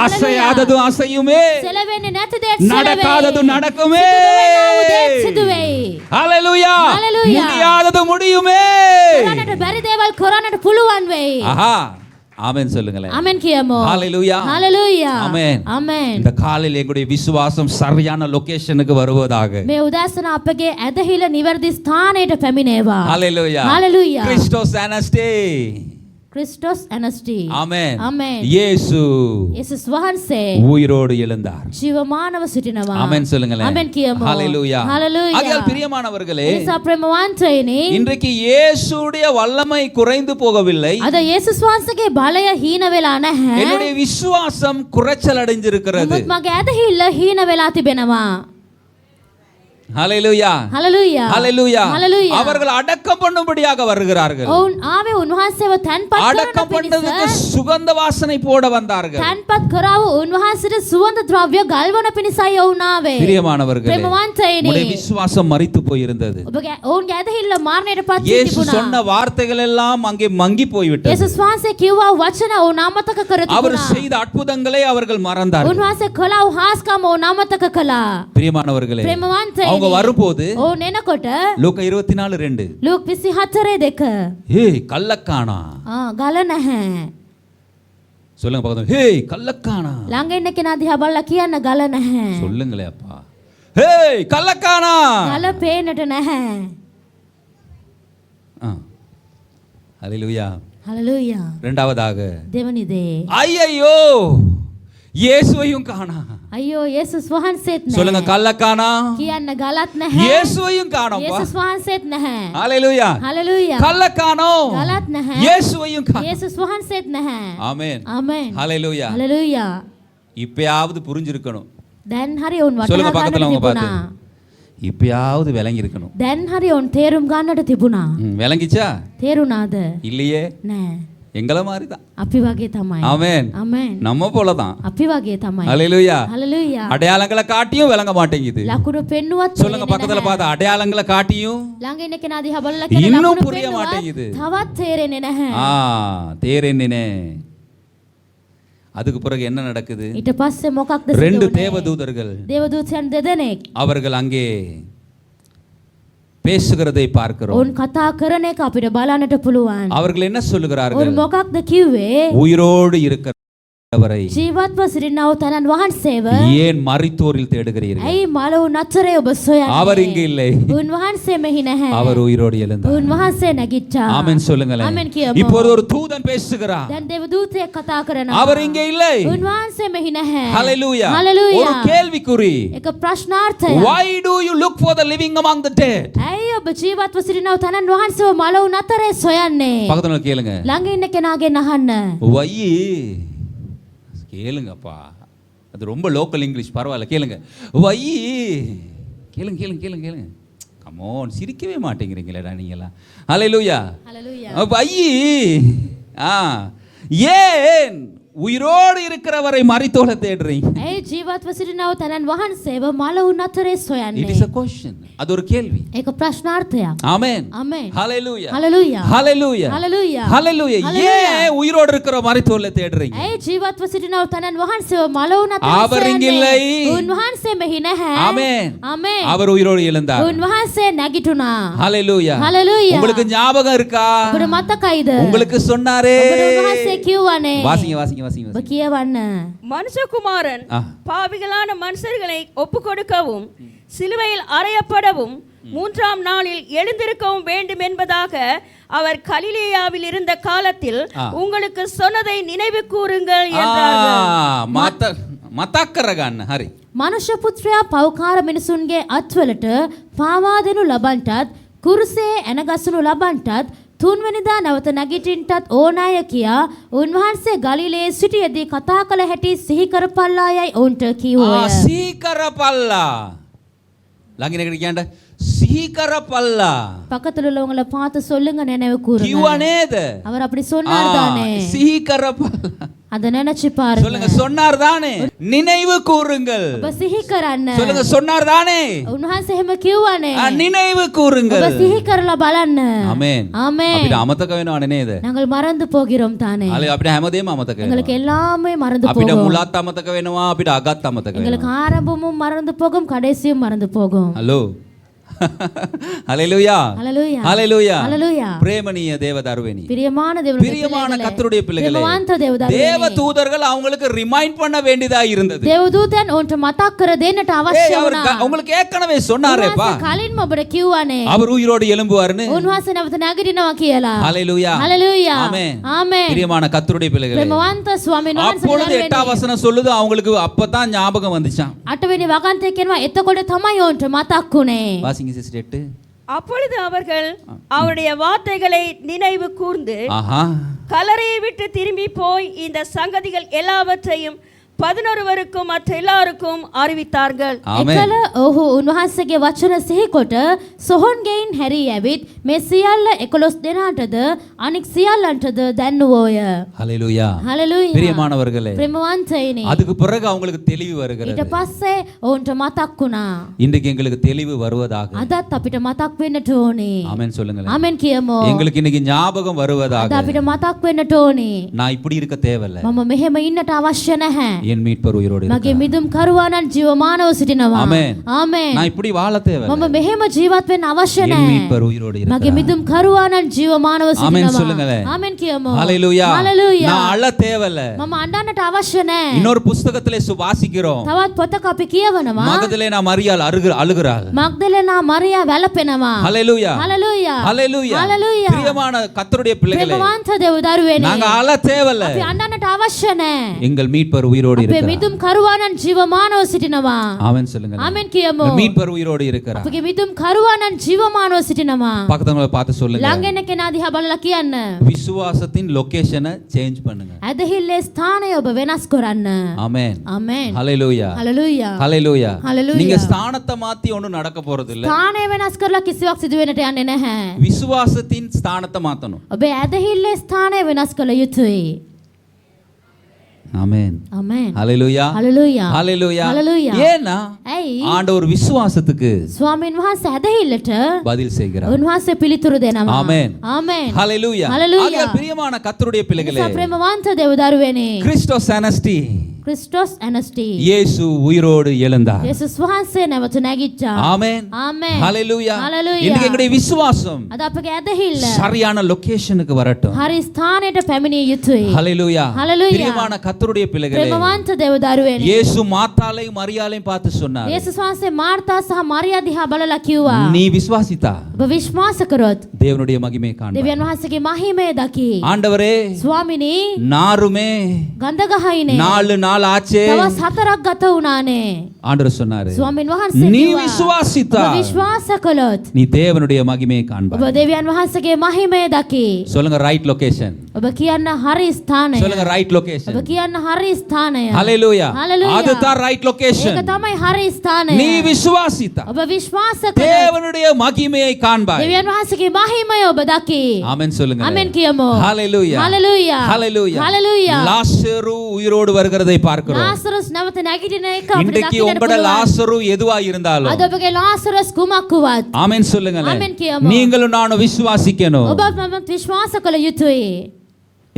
அசையாததும் அசையுமே, සෙලවෙන්නේ නැති දේත් සෙලවෙයි. நடக்காததும் நடக்குமே, සිදුවෙන්නේ දේත් සිදුවෙයි. ஹalleluya, ஹalleluya. முடியாதது முடியுமே. කරන්නට බැරි දේවල් කරන්නට පුළුවන් වෙයි. ஆஹா, ஆமென் சொல்லுங்களேன். ආමෙන් කියමු. ஹalleluya. හalleluya. ஆமென். ආමෙන්. இந்த காலையில் எங்களுடைய விசுவாசம் சரியான லொகேஷனுக்கு வருவதாக. මේ උදෑසන අපගේ ඇදහිල නිවැරදි ස්ථානයට පැමිණේවා. ஹalleluya. හalleluya. கிறிஸ்டோஸ் அனஸ்டே. ක්‍රිස්ටොස් ඇනස්ටි. ஆமென். ஆமென். இயேசு යේසුස් වහන්සේ உயிரோடு எழுந்தார். ජීවමානව සිටිනවා. ஆமென் சொல்லுங்களேன். ආමෙන් කියමු. ஹalleluya. හalleluya. ஆகையால் பிரியமானவர்களே, එනිසා ප්‍රේමවන්තයනි, இன்றைக்கு இயேசுடைய வல்லமை குறைந்து போகவில்லை. අද යේසුස් වහන්සේගේ බලය හීන වෙලා නැහැ. என்னுடைய விசுவாசம் குறைச்சல் அடைஞ்சிருக்கிறது. නමුත් මගේ ඇදහිල්ල හීන වෙලා තිබෙනවා. ஹalleluya. හalleluya. ஹalleluya. ஹalleluya. அவர்கள் அடக்கம் பண்ணும்படியாக வருகிறார்கள். ඔවුන් ආවේ උන්වහන්සේව තැන්පත් அடக்கம் කරන பண்ணதுக்கு පිණිස. சுகந்த வாசனை போட வந்தார்கள். තැන්පත් කරව උන්වහන්සේට සුවඳ ද්‍රව්‍ය ගල්වන පිණිසයි ඔවුන් ආවේ. பிரியமானவர்களே, ප්‍රේමවන්තයනි, உங்களுடைய விசுவாசம் மரித்து போயிருந்தது. ඔබගේ ඔවුන්ගේ ඇදහිල්ල මරණයට පත් වී இயேசு තිබුණා. சொன்ன வார்த்தைகள் எல்லாம் அங்கே மங்கி போய்விட்டது. යේසුස් වහන්සේ කිව්වා වචන ඔවුන් අමතක කර அவர் තිබුණා. செய்த அற்புதங்களை அவர்கள் மறந்தார்கள். උන්වහන්සේ කළා වූ හාස්කම් ඔවුන් අමතක කළා. பிரியமானவர்களே, ප්‍රේමවන්තයනි, அவங்க வரும்போது ඔවුන් එනකොට லூக்கா 24:2 ලූක් 24:2 ஏய் கள்ளக்கானா ගල නැහැ. சொல்லுங்க பக்கத்துல ஹேய் கள்ளக்கானா ළඟ ඉන්න කෙනා දිහා බලලා කියන්න ගල නැහැ. சொல்லுங்களே அப்பா ஹேய் கள்ளக்கானா ගල පේන්නට නැහැ. ஹalleluya හලලූයා. இரண்டாவதாக දෙවනි දේ. ஐயையோ இயேசுவையும் காணா. අයියෝ යේසුස් වහන්සේත් නැහැ. சொல்லுங்க கள்ளக்கானா කියන්න ගලත් නැහැ. இயேசுவையும் காணோம்ப்பா. යේසුස් වහන්සේත් නැහැ. ஹalleluya හලලූයා. கள்ளக்கானோ ගලත් නැහැ. இயேசுவையும் காணோம். යේසුස් වහන්සේත් නැහැ. ஆமென் ආමෙන්. ஹalleluya හලලූයා. இப்பயாவது புரிஞ்சிருக்கணும். දැන් හරි ඔවුන් சொல்லுங்க වටහා பக்கத்துல ගන්නට அவங்க பார்த்து තිබුණා. இப்பயாவது விளங்கி இருக்கணும். දැන් හරි ඔවුන් තේරුම් ගන්නට තිබුණා. விளங்கிச்சா තේරුණාද? இல்லையே නෑ. எங்களை மாதிரி தான். අපි වගේ තමයි. ஆமென் ආමෙන්. நம்ம போல தான். අපි වගේ තමයි. ஹalleluya හලලූයා. அடையாளங்களை காட்டியும் விளங்க மாட்டேங்குது. ලකුණු පෙන්නුවත් சொல்லுங்க பக்கத்துல பார்த்து அடையாளங்களை காட்டியும் ළඟ ඉන්න කෙනා දිහා බලලා කියන இன்னும் ලකුණු புரிய පෙන්නුවත් மாட்டேங்குது. තවත් තේරෙන්නේ නැහැ. தேரென்னினே அதுக்கு பிறகு என்ன நடக்குது? ඊට පස්සේ මොකක්ද ரெண்டு සිදුවන්නේ? தேவதூதர்கள் දේවදූතයන් දෙදෙනෙක් அவர்கள் அங்கே பேசுகிறதை பார்க்கிறோம். ඔවුන් කතා කරන එක අපිට බලන්නට පුළුවන්. அவர்கள் என்ன சொல்லுகிறார்கள்? ඔවුන් මොකක්ද කිව්වේ? உயிரோடு இருக்கிறவரை ජීවත්ව සිටිනා වූ තනන් වහන්සේව ஏன் மரித்தோரில் தேடுகிறீர்கள்? ඇයි මලවුන් අතරේ ඔබ සොයන්නේ? அவர் இங்கு இல்லை. උන්වහන්සේ මෙහි නැහැ. அவர் உயிரோடு எழுந்தார். උන්වහන්සේ නැගිට්ටා. ஆமென் சொல்லுங்களேன். ආමෙන් කියමු. இப்போது ஒரு தூதன் பேசுகிறார். දැන් දේවදූතයෙක් කතා කරනවා. அவர் இங்கே இல்லை. උන්වහන්සේ මෙහි නැහැ. ஹalleluya හලලූයා. ஒரு கேள்விக்குறி. එක ප්‍රශ්නාර්ථයක්. Why do you look for the living among the dead? ඇයි ඔබ ජීවත්ව සිටිනා වූ තනන් වහන්සේව මලවුන් අතරේ සොයන්නේ? பக்கத்துல கேளுங்க. ළඟ ඉන්න කෙනාගෙන් අහන්න. Why கேளுங்கப்பா அது ரொம்ப லோக்கல் இங்கிலீஷ் பரவாயில்ல கேளுங்க வை கேளுங்க கேளுங்க கேளுங்க கேளுங்க கமோன் சிரிக்கவே மாட்டேங்கிறீங்களேடா நீங்களாம் ஹalleluya ஹalleluya வை ஏன் உயிரோடு இருக்கிறவரை மரித்தோல தேடுறீங்க? ඇයි ජීවත්ව සිටිනා වූ තනන් වහන්සේව මලවුන් අතරේ It සොයන්නේ? is a question. அது ஒரு கேள்வி. ඒක ප්‍රශ්නාර්ථයක්. ஆமென். ආමෙන්. ஹalleluya. හalleluya. ஹalleluya. හalleluya. ஹalleluya. ஏன் உயிரோடு இருக்கிற மரித்தோல தேடுறீங்க? ඇයි ජීවත්ව සිටිනා වූ තනන් වහන්සේව මලවුන් අතරේ அவர் இங்கு සොයන්නේ? இல்லை. උන්වහන්සේ මෙහි නැහැ. ஆமென். ආමෙන්. அவர் உயிரோடு எழுந்தார். උන්වහන්සේ නැගිටුණා. ஹalleluya. හalleluya. உங்களுக்கு ஞாபகம் இருக்கா? ඔබට මතකයිද? உங்களுக்கு சொன்னாரே. ඔබට උන්වහන්සේ කිව්වනේ. வாசிங்க வாசிங்க வாசிங்க ඔබ வாசிங்க. කියවන්න. மனுஷகுமாரன் ஆ. பாவிகளான மனுஷர்களை ஒப்புக்கொடுக்கவும் சிலுவையில் அறையப்படவும் மூன்றாம் நாளில் எழுந்திருக்கவும் வேண்டும் என்பதாக அவர் கலிலேயாவில் இருந்த காலத்தில் உங்களுக்கு சொன்னதை நினைவு கூறுங்கள் என்றார்கள். මතක්කරගන්න හරි. මනුෂ්‍ය පුත්‍රයා පෞකාර මිනිසුන්ගේ අත්වලට පාවා දෙනු ලබන්ටත් කුරුසේ ඇනගසනු ලබන්ටත් තුන්වැනිදා නැවත නැගිටින්ටත් ඕනෑය කියා උන්වහන්සේ ගලිලේ සිටියදී කතා කළ හැටි සිහි කරපල්ලා යයි ඔවුන්ට කිව්වෝය. සීකරපල්ලා ළඟින් එකට කියන්න சீக்கரப்பல்லா பக்கத்துல உள்ளவங்கள பார்த்து சொல்லுங்க நினைவு கூறுங்க. கிவா நேத அவர் அப்படி சொன்னார் தானே. சீக்கரப்பல்லா அத நினைச்சு பாருங்க. சொல்லுங்க சொன்னார் தானே. நினைவு கூறுங்கள். ඔබ සිහි කරන්න. சொல்லுங்க சொன்னார் தானே. උන්වහන්සේ එහෙම කිව්වනේ. நினைவு கூறுங்கள். ඔබ සිහි කරලා බලන්න. ආමෙන්. ආමෙන්. අපිට අමතක වෙනවනේ නේද? நாங்கள் மறந்து போகிறோம் தானே. අපිට හැමදේම අමතක වෙනවා. எங்களுக்கு எல்லாமே மறந்து போகும். අපිට මුලත් අමතක වෙනවා, අපිට අගත් අමතක වෙනවා. எங்களுக்கு ஆரம்பமும் மறந்து போகும், கடைசியும் மறந்து போகும். ஹலோ ஹalleluya ஹalleluya ஹalleluya ஹalleluya பிரேமணிய தேவதருவேனி பிரியமான தேவனுடைய பிரியமான கர்த்தருடைய பிள்ளைகளே பிரியமான தேவதருவேனி தேவதூதர்கள் அவங்களுக்கு ரிமைண்ட் பண்ண வேண்டியதா இருந்தது. தேவதூதன் උන්ට මතක් කර දෙන්නට අවශ්‍ය වුණා. உங்களுக்கு ஏற்கனவே சொன்னாரேப்பா. කලින්ම ඔබට කිව්වනේ. அவர் உயிரோடு எழும்புவார்னு. උන්වහන්සේ නැවත නැගිටිනවා කියලා. ஹalleluya ஹalleluya ஆமென் ஆமென். பிரியமான கர்த்தருடைய பிள்ளைகளே ප්‍රේමවන්ත ස්වාමීන් වහන්සේ அப்பொழுது 8 வசனம் சொல்லுது அவங்களுக்கு அப்பதான் ஞாபகம் வந்துச்சாம். 8 වෙනි වගන්තය කියනවා එතකොට තමයි උන්ට මතක් වුනේ. வாசிங்க சிஸ்டர் 8. அப்பொழுது அவர்கள் அவருடைய வார்த்தைகளை நினைவு கூர்ந்து கல்லறையை விட்டு திரும்பி போய் இந்த சங்கதிகள் எல்லாவற்றையும் 11 மற்ற எல்லாருக்கும் அறிவித்தார்கள். එකල ඔහු උන්වහන්සේගේ වචන සිහිකොට සොහොන් ගෙයින් හැරී ඇවිත් මේ සියල්ල 11 දෙනාටද අනික් සියල්ලන්ටද දැන්වෝය. ஹalleluya හalleluya. பிரியமானவர்களே ප්‍රේමවන්තයිනේ. அதுக்கு பிறகு அவங்களுக்கு தெளிவு வருகிறது. ඊට පස්සේ ඔවුන්ට මතක් වුණා. இன்றைக்கு எங்களுக்கு தெளிவு வருவதாக. අදත් අපිට මතක් වෙන්නට ඕනේ. ஆமென் சொல்லுங்களேன். ආමෙන් කියමු. எங்களுக்கு இன்னைக்கு ஞாபகம் வருவதாக. අද අපිට මතක් වෙන්නට ඕනේ. நான் இப்படி இருக்க தேவையில்லை. මම මෙහෙම ඉන්නට අවශ්‍ය නැහැ. என் மீட்பர் உயிரோடு මගේ இருக்கிறார். මිදුම් කරුවාණන් ජීවමානව සිටිනවා. ஆமென். ආමෙන්. நான் இப்படி வாழ தேவையில்லை. මම මෙහෙම ජීවත් වෙන්න අවශ්‍ය என் නැහැ. மீட்பர் உயிரோடு මගේ இருக்கிறார். මිදුම් කරුවාණන් ජීවමානව ஆமென் සිටිනවා. சொல்லுங்களேன். ආමෙන් කියමු. ஹalleluya. හalleluya. நான் அழ தேவையில்லை. මම අඬන්නට අවශ්‍ය නැහැ. இன்னொரு புஸ்தகத்திலே வாசிக்கிறோம். තවත් පොතක අපි කියවනවා. மகதலேனா மரியாள் அழுகிறாள். මග්දලෙනා මරියා වැළපෙනවා. ஹalleluya. හalleluya. ஹalleluya. හalleluya. பிரியமான கர்த்தருடைய பிள்ளைகளே, ප්‍රේමවන්ත දෙව් දරුවනේ. நாங்க அழ தேவையில்லை. අපි අඬන්නට අවශ්‍ය නැහැ. எங்கள் மீட்பர் உயிரோடு අපේ இருக்கிறார். මිදුම් කරුවාණන් ජීවමානව සිටිනවා. ஆமென் சொல்லுங்க. ආමෙන් කියමු. மீட்பர் உயிரோடு இருக்கிறார். අපගේ මිදුම් කරුවාණන් ජීවමානව සිටිනවා. பக்கத்துல பார்த்து சொல்லுங்க. ළඟ ඉන්න කෙනා දිහා බලලා කියන්න. விசுவாசத்தின் லொகேஷனை சேஞ்ச் பண்ணுங்க. ඇදහිල්ලේ ස්ථානය ඔබ වෙනස් කරන්න. ஆமென். ආමෙන්. ஹalleluya. හalleluya. ஹalleluya. ஹalleluya. நீங்க ஸ்தானத்தை மாத்தி ஒண்ணும் நடக்க போறது இல்ல. ස්ථානය වෙනස් කරලා කිසිවක් සිදු වෙන්නට යන්නේ නැහැ. விசுவாசத்தின் ஸ்தானத்தை மாத்தணும். ඔබේ ඇදහිල්ලේ ස්ථානය වෙනස් කළ යුතුයි. ஆமென். ආමෙන්. ஹalleluya. හalleluya. ஹalleluya. ஹalleluya. ஏன்னா ඇයි? ஆண்டவர் விசுவாசத்துக்கு ස්වාමීන් වහන්සේ ඇදහිල්ලට பதில் செய்கிறார். උන්වහන්සේ පිළිතුරු දෙනවා. ஆமென். ආමෙන්. ஹalleluya. ஹalleluya. ஆகையால் பிரியமான கர்த்தருடைய பிள்ளைகளே, නිසා ප්‍රේමවන්ත දෙව් දරුවනේ. கிறிஸ்டோஸ் அனஸ்டி, ක්‍රිස්ටොස් ඇනස්ටි. இயேசு உயிரோடு எழுந்தார். යේසුස් වහන්සේ නැවත නැගිට්ටා. ஆமென். ආමෙන්. ஹalleluya. ஹalleluya. இன்னைக்கு எங்களுடைய விசுவாசம் අද අපගේ ඇදහිල්ල சரியான லொகேஷனுக்கு வரட்டும். හරි ස්ථානයට පැමිණිය යුතුයි. ஹalleluya. ஹalleluya. பிரியமான கர்த்தருடைய பிள்ளைகளே, ප්‍රේමවන්ත දෙව් දරුවනේ. இயேசு மாத்தாளையும் மரியாளையும் பார்த்து சொன்னார், යේසුස් වහන්සේ මාර්තා සහ මරියා දිහා බලලා කිව්වා. நீ விசுவாசித்தா ඔබ විශ්වාස කරොත් தேவனுடைய மகிமையை காண்பாய். දෙවියන් වහන්සේගේ මහිමය දකි. ஆண்டவரே, ස්වාමිනී நாருமே ගඳ ගහයිනේ. 4 நாள் ஆச்சே. දවස් 4ක් ගත වුණානේ. ஆண்டவர் சொன்னாரு, ස්වාමීන් වහන්සේ நீ කිව්වා, விசுவாசித்தா ඔබ විශ්වාස කළොත් நீ தேவனுடைய மகிமையை ඔබ காண்பாய். දෙවියන් වහන්සේගේ මහිමය දකි. சொல்லுங்க ரைட் லொகேஷன். ඔබ කියන්න හරි ස්ථානය. சொல்லுங்க ரைட் ඔබ லொகேஷன். කියන්න හරි ස්ථානය. ஹalleluya. ஹalleluya. அதுதான் ரைட் லொகேஷன். ඒක තමයි හරි ස්ථානය. நீ விசுவாசித்தா ඔබ විශ්වාස කළොත් தேவனுடைய மகிமையை காண்பாய். දෙවියන් වහන්සේගේ මහිමය ඔබ දකි. ஆமென் சொல்லுங்க. ආමෙන් කියමු. ஹalleluya. හalleluya. ஹalleluya. හalleluya. லாசரு உயிரோடு வருகிறதை பார்க்கிறோம். ලාසරස් නැවත නැගිටින එක අපිට இன்றைக்கு දකින්නට உங்களோட පුළුවන්. லாசரு எதுவா இருந்தாலும் අද ඔබගේ ලාසරස් කුමක් වුවත් ஆமென் சொல்லுங்க. ஆமென் කියමු. நீங்களும் நானும் விசுவாசிக்கணும். ඔබ මම විශ්වාස කළ යුතුයි.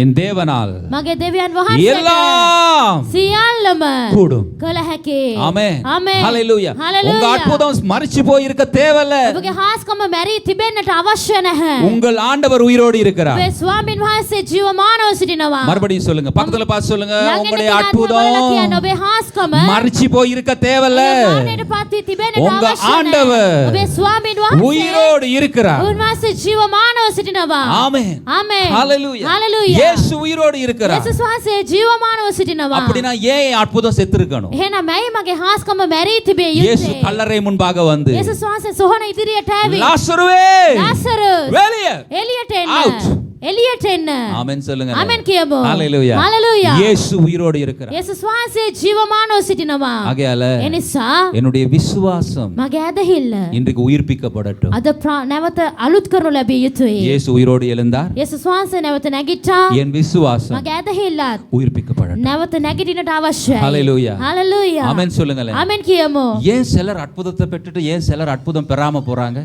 என் தேவனால் මගේ දෙවියන් වහන්සේට எல்லாம் සියල්ලම கூடும். කළ හැකි. ஆமென். ආමෙන්. ஹalleluya. ஹalleluya. உங்க அற்புதம் மரிச்சு போய் இருக்க தேவையில்ல. ඔබගේ හාස්කම මැරී තිබෙන්නට අවශ්‍ය නැහැ. உங்கள் ஆண்டவர் உயிரோடு இருக்கிறார். ඔබේ ස්වාමීන් වහන්සේ ජීවමානව සිටිනවා. மறுபடியும் சொல்லுங்க, பக்கத்துல பார்த்து சொல்லுங்க, ළඟ ඉන්න உங்களுடைய කෙනාට බලලා කියන්න, அற்புதம் ඔබේ හාස්කම மரிச்சு போய் இருக்க தேவையில்ல. මරණයට පත් වී තිබෙන්නට உங்க අවශ්‍ය නැහැ. ஆண்டவர் ඔබේ ස්වාමීන් වහන්සේ உயிரோடு இருக்கிறார். උන්වහන්සේ ජීවමානව සිටිනවා. ஆமென். ආමෙන්. ஹalleluya. හalleluya. இயேசு உயிரோடு இருக்கிறார். යේසුස් වහන්සේ ජීවමානව සිටිනවා. அப்படினா ஏன் அற்புதம் செத்துருக்கணும்? එහෙනම් ඇයි මගේ හාස්කම මැරී තිබිය இயேசு යුත්තේ? கல்லறை முன்பாக வந்து, යේසුස් වහන්සේ සොහන ඉදිරියට ඇවි. லாசருவே ලාසරස් வெளியே එළියට Out. එන්න. එළියට එන්න. ஆமென் சொல்லுங்க. ආමෙන් කියමු. ஹalleluya. හalleluya. இயேசு உயிரோடு இருக்கிறார். යේසුස් වහන්සේ ජීවමානව සිටිනවා. ஆகையால එනිසා என்னுடைய விசுவாசம் මගේ ඇදහිල්ල இன்றைக்கு உயிர்ப்பிக்கப்படட்டும். අද නැවත අලුත් කරනු ලැබිය යුතුයි. இயேசு உயிரோடு எழுந்தார். යේසුස් වහන්සේ නැවත නැගිට්ටා. என் விசுவாசம் මගේ ඇදහිල්ලත් உயிர்ப்பிக்கப்படட்டும். නැවත නැගිටින්නට අවශ්‍යයි. ஹalleluya. හalleluya. ஆமென் சொல்லுங்களேன். ආමෙන් කියමු. ஏன் சிலர் அற்புதத்தை பெற்றுட்டு ஏன் சிலர் அற்புதம் பெறாம போறாங்க?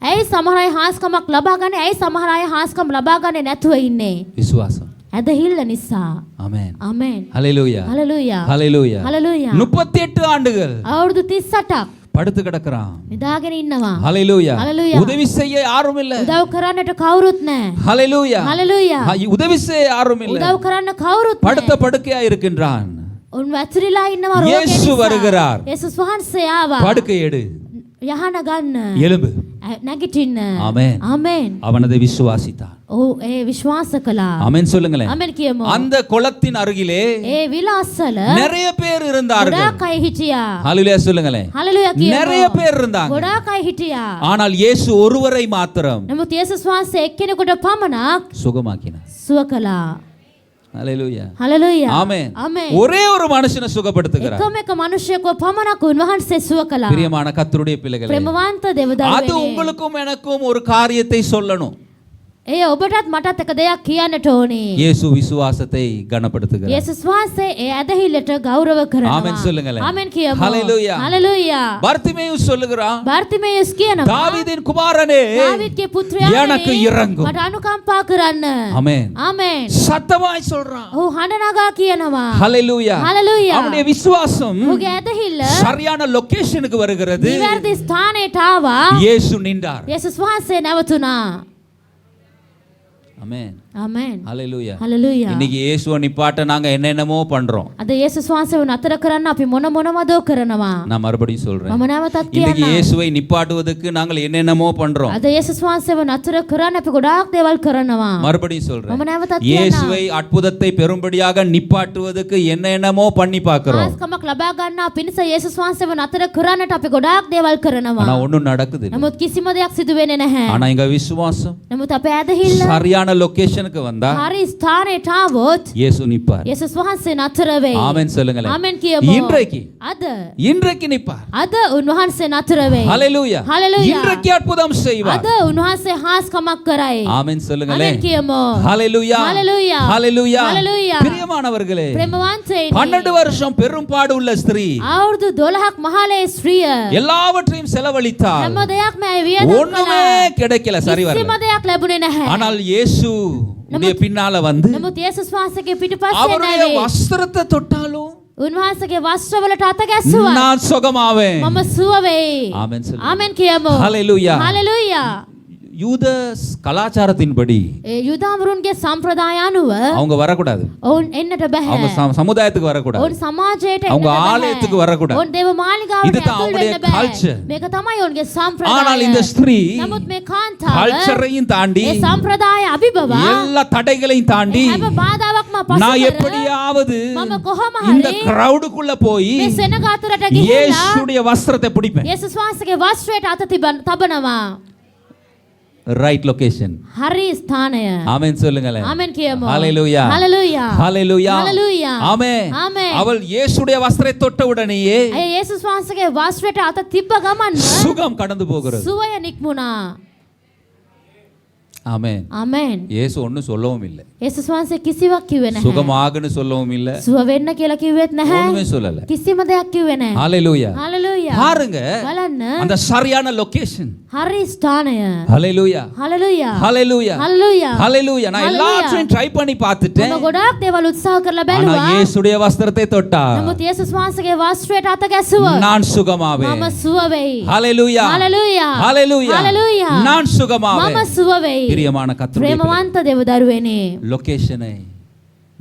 ඇයි සමහර අය හාස්කමක් ලබා ගන්න, ඇයි සමහර අය හාස්කම් ලබා ගන්නේ නැතුව ඉන්නේ? விசுவாசம். ඇදහිල්ල නිසා. ஆமென். ආමෙන්. ஹalleluya. හalleluya. ஹalleluya. හalleluya. 38 ஆண்டுகள் අවුරුදු 38ක් படுத்து கிடக்குறான். නිදාගෙන ඉන්නවා. ஹalleluya. ஹalleluya. உதவி செய்ய யாரும் இல்ல. උදව් කරන්නට කවුරුත් නැහැ. ஹalleluya. හalleluya. உதவி செய்ய யாரும் இல்ல. උදව් කරන්න කවුරුත් படுத்த නැහැ. படுக்கையா இருக்கின்றான். උන් වැතිරිලා ඉන්නවා රෝගේ இயேசு නිසා. வருகிறார். යේසුස් වහන්සේ ආවා. படுக்கை எடு, යහන ගන්න. எலும்பு. නැගිටින්න. ஆமென். ආමෙන්. அவன் அதை விசுவாசித்தான். ඔව් ඒ විශ්වාස කළා. ஆமென் சொல்லுங்களேன். ආමෙන් කියමු. அந்த குளத்தின் அருகிலே ඒ විලාසල நிறைய பேர் இருந்தார்கள். ගොඩාක් අය හිටියා. ஹalleluya சொல்லுங்களேன். හalleluya කියමු. நிறைய பேர் இருந்தாங்க. ගොඩාක් අය හිටියා. ஆனால் இயேசு ஒருவரை மாத்திரம் නමුත් යේසුස් වහන්සේ එක්කෙනෙකුට පමණක් சுகமாக்கினார். සුව කළා. ஹalleluya. හalleluya. ஆமென். ආමෙන්. ஒரே ஒரு மனுஷனை சுகப்படுத்துகிறார். එකම එක මිනිසෙකුව පමණක් උන්වහන්සේ සුව කළා. பிரியமான கர்த்தருடைய பிள்ளைகளே, ප්‍රේමවන්ත அது දෙවදරුවනේ. உங்களுக்கும் எனக்கும் ஒரு காரியத்தை சொல்லணும். එය ඔබටත් මටත් එක දෙයක් කියන්නට ඕනේ. இயேசு விசுவாசத்தை கனப்படுத்துகிறார். යේසුස් වහන්සේ ඒ ඇදහිල්ලට ගෞරව කරනවා. ஆமென் சொல்லுங்களேன். ආමෙන් කියමු. ஹalleluya. හalleluya. பர்த்திமேயு சொல்லுகிறான், බර්තිමේයස් කියනවා தாவீதின் குமாரனே දාවිද්ගේ පුත්‍රයා எனக்கு இறங்கும். මට අනුකම්පා කරන්න. ஆமென். ආමෙන්. சத்தமாய் சொல்றான். ඔහු හඬ නගා කියනවා. ஹalleluya. හalleluya. அவனுடைய விசுவாசம் ඔහුගේ ඇදහිල්ල சரியான லொகேஷனுக்கு வருகிறது. නිවැරදි ස්ථානයට ආවා. இயேசு நின்றார். යේසුස් වහන්සේ නැවතුණා. ஆமென். ආමෙන්. ஹalleluya. හalleluya. இன்னைக்கு இயேசுவை நிப்பாட்ட நாங்க என்னென்னமோ பண்றோம். අද යේසුස් වහන්සේව නතර කරන්න අපි මොනවදෝ කරනවා. நான் மறுபடியும் சொல்றேன். මම නැවතත් இன்னைக்கு කියන්නම්. இயேசுவை நிப்பாட்டுவதற்கு நாங்கள் என்னென்னமோ பண்றோம். අද යේසුස් වහන්සේව නතර කරන්න අපි ගොඩාක් දේවල් කරනවා. மறுபடியும் சொல்றேன். මම නැවතත් කියන්නම්. இயேசுவை அற்புதத்தை பெரும்படியாக நிப்பாட்டுவதற்கு என்னென்னமோ பண்ணி பார்க்கிறோம். ආස්කමක් ලබා ගන්නා පිණිස යේසුස් වහන්සේව නතර කරන්නට අපි ගොඩාක් දේවල් කරනවා. ஆனா ஒண்ணும் நடக்குது. නමුත් කිසිම දෙයක් සිදු වෙන්නේ නැහැ. ஆனா எங்க விசுவாசம் නමුත් අපේ ඇදහිල්ල சரியான லொகேஷனுக்கு வந்தா හරි ස්ථානයට ආවොත් இயேசு நிப்பார். යේසුස් වහන්සේ නතර වෙයි. ஆமென் சொல்லுங்களேன். ආමෙන් කියමු. இன்றைக்கு நிப்பார். අද උන්වහන්සේ නතර වෙයි. ஹalleluya. හalleluya. இன்றைக்கு அற்புதம் செய்வார். අද උන්වහන්සේ හාස්කමක් කරයි. ஆமென் சொல்லுங்களேன். ආමෙන් කියමු. ஹalleluya. ஹalleluya. ஹalleluya. ஹalleluya. பிரியமானவர்களே, ප්‍රේමවන්තයනි 12 வருஷம் பெரும்பாடு உள்ள ஸ்திரீ අවුරුදු 12ක් මහලේ ස්ත්‍රිය எல்லாவற்றையும் செலவழித்தாள். හැම දෙයක්ම ඇය වියදම් ஒண்ணுமே கிடைக்கல, சரி வரல. කිසිම දෙයක් ලැබුණේ නැහැ. ஆனால் இயேசு உடைய பின்னால வந்து නමුත් යේසුස් වහන්සේගේ පිටුපස්සේ அவருடைய නැවේ. வஸ்திரத்தை தொட்டாலும் උන්වහන්සේගේ වස්ත්‍රවලට අත ගැස්සුවා. நான் சுகமாவேன். මම සුව වෙයි. ஆமென் சொல்லு. ආමෙන් කියමු. ஹalleluya. හalleluya. யூத கலாச்சாரத்தின்படி ඒ යුදාවරුන්ගේ සම්ප්‍රදාය අනුව அவங்க வரக்கூடாது. ඔවුන් එන්නට බෑ. அவங்க சமுதாயத்துக்கு வரக்கூடாது. ඔවුන් සමාජයට එන්නට அவங்க බෑ. ஆலயத்துக்கு வரக்கூடாது. ඔවුන් දේව මාලිගාවට இதுதான் ඇතුල් அவங்களுடைய වෙන්න බෑ. culture. මේක තමයි ඔවුන්ගේ ஆனால் සම්ප්‍රදාය. இந்த ஸ்திரீ නමුත් මේ කාන්තාව கல்ச்சரையும் தாண்டி ඒ සම්ප්‍රදාය අභිබවා எல்லா தடைகளையும் தாண்டி හැම බාධාවක්ම පසු நான் කර எப்படியாவது මම කොහොම இந்த හරි கிரவுடுக்குள்ள போய் මේ සෙනග අතරට ගිහිල්ලා இயேசுடைய வஸ்திரத்தை பிடிப்பேன். යේසුස් වහන්සේගේ වස්ත්‍රයට අත තබනවා. Right location. හරි ස්ථානය. ஆமென் சொல்லுங்களேன். ආමෙන් කියමු. ஹalleluya. හalleluya. ஹalleluya. හalleluya. ஆமென். ආමෙන්. அவள் இயேசுடைய வஸ்திரத்தை தொட்ட உடனேயே අය යේසුස් වහන්සේගේ වස්ත්‍රයට අත තිබ්බ ගමන් சுகம் கடந்து போகிறது. සුවය නික්මුණා. ஆமென். ආමෙන්. இயேசு ஒண்ணும் சொல்லவும் இல்லை. යේසුස් වහන්සේ කිසිවක් කිව්වේ නැහැ. சுகமாகுன்னு சொல்லவும் இல்லை. සුව වෙන්න කියලා කිව්වෙත් නැහැ. ஒண்ணுமே சொல்லல. කිසිම දෙයක් කිව්වේ නැහැ. ஹalleluya. හalleluya. பாருங்க බලන්න அந்த சரியான லொகேஷன். හරි ස්ථානය. ஹalleluya. හalleluya. ஹalleluya. හalleluya. ஹalleluya. நான் Hallelujah. எல்லாத்தையும் ட்ரை பண்ணி பார்த்துட்டேன். මම ගොඩාක් දේවල් උත්සාහ කරලා ஆனா බැලුවා. இயேசுடைய வஸ்திரத்தை தொட்டா නමුත් යේසුස් වහන්සේගේ වස්ත්‍රයට අත ගැසුවා. நான் சுகமாவேன். මම සුව වෙයි. ஹalleluya. හalleluya. ஹalleluya. හalleluya. நான் சுகமாவேன். මම සුව වෙයි. பிரியமான கர்த்தருடைய ප්‍රේමවන්ත දේව දරුවනේ. லொகேஷனை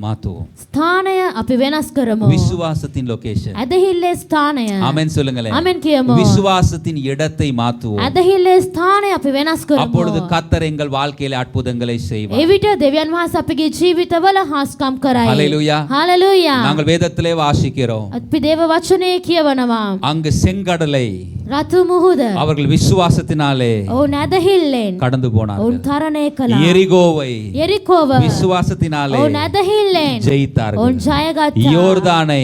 மாத்துவோம். ස්ථානය අපි වෙනස් කරමු. விசுவாசத்தின் லொகேஷன். ඇදහිල්ලේ ස්ථානය. ஆமென் சொல்லுங்களேன். ආමෙන් කියමු. விசுவாசத்தின் இடத்தை மாத்துவோம். ඇදහිල්ලේ ස්ථානය අපි වෙනස් කරමු. அப்பொழுது கர்த்தர் எங்கள் வாழ்க்கையில அற்புதங்களை செய்வார். එවිට දෙවියන් වහන්සේ අපගේ ජීවිතවල හාස්කම් කරයි. ஹalleluya. හalleluya. நாங்கள் வேதத்திலே வாசிக்கிறோம். අපි දේව වචනේ කියවනවා. அங்கு செங்கடலை රතු මුහුද அவர்கள் விசுவாசத்தினாலே ඔවුන් ඇදහිල්ලෙන් கடந்து ඔවුන් போனார்கள். තරණය කළා. எரிகோவை යෙරිකෝව விசுவாசத்தினாலே ඔවුன் ඇදහිල්ලෙන් ஜெயித்தார்கள். ඔවුන් ජයගත්තා. யோர்தானை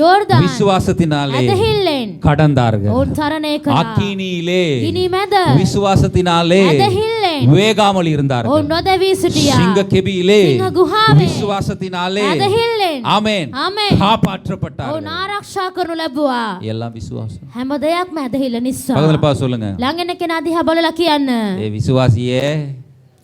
යෝර්දාන් விசுவாசத்தினாலே ඇදහිල්ලෙන් கடந்தார்கள். ඔවුන් තරණය කළා. அக்கினியிலே ගිනි මැද விசுவாசத்தினாலே ඇදහිල්ලෙන් வேகாமல் இருந்தார்கள். ඔවුන් නොදැවී සිටියා. சிங்க கெபியிலே සිංහ ගුහාවේ விசுவாசத்தினாலே ඇදහිල්ලෙන් ஆமென் ආමෙන් காப்பாற்றப்பட்டார்கள். ඔවුන් ආරක්ෂා කරනු ලැබුවා. எல்லாம் விசுவாசம். හැම දෙයක්ම ඇදහිල්ල නිසා. பக்கத்துல பா சொல்லுங்க. ළඟ කෙනා දිහා බලලා කියන්න. ஏ விசுவாசியே, ஏ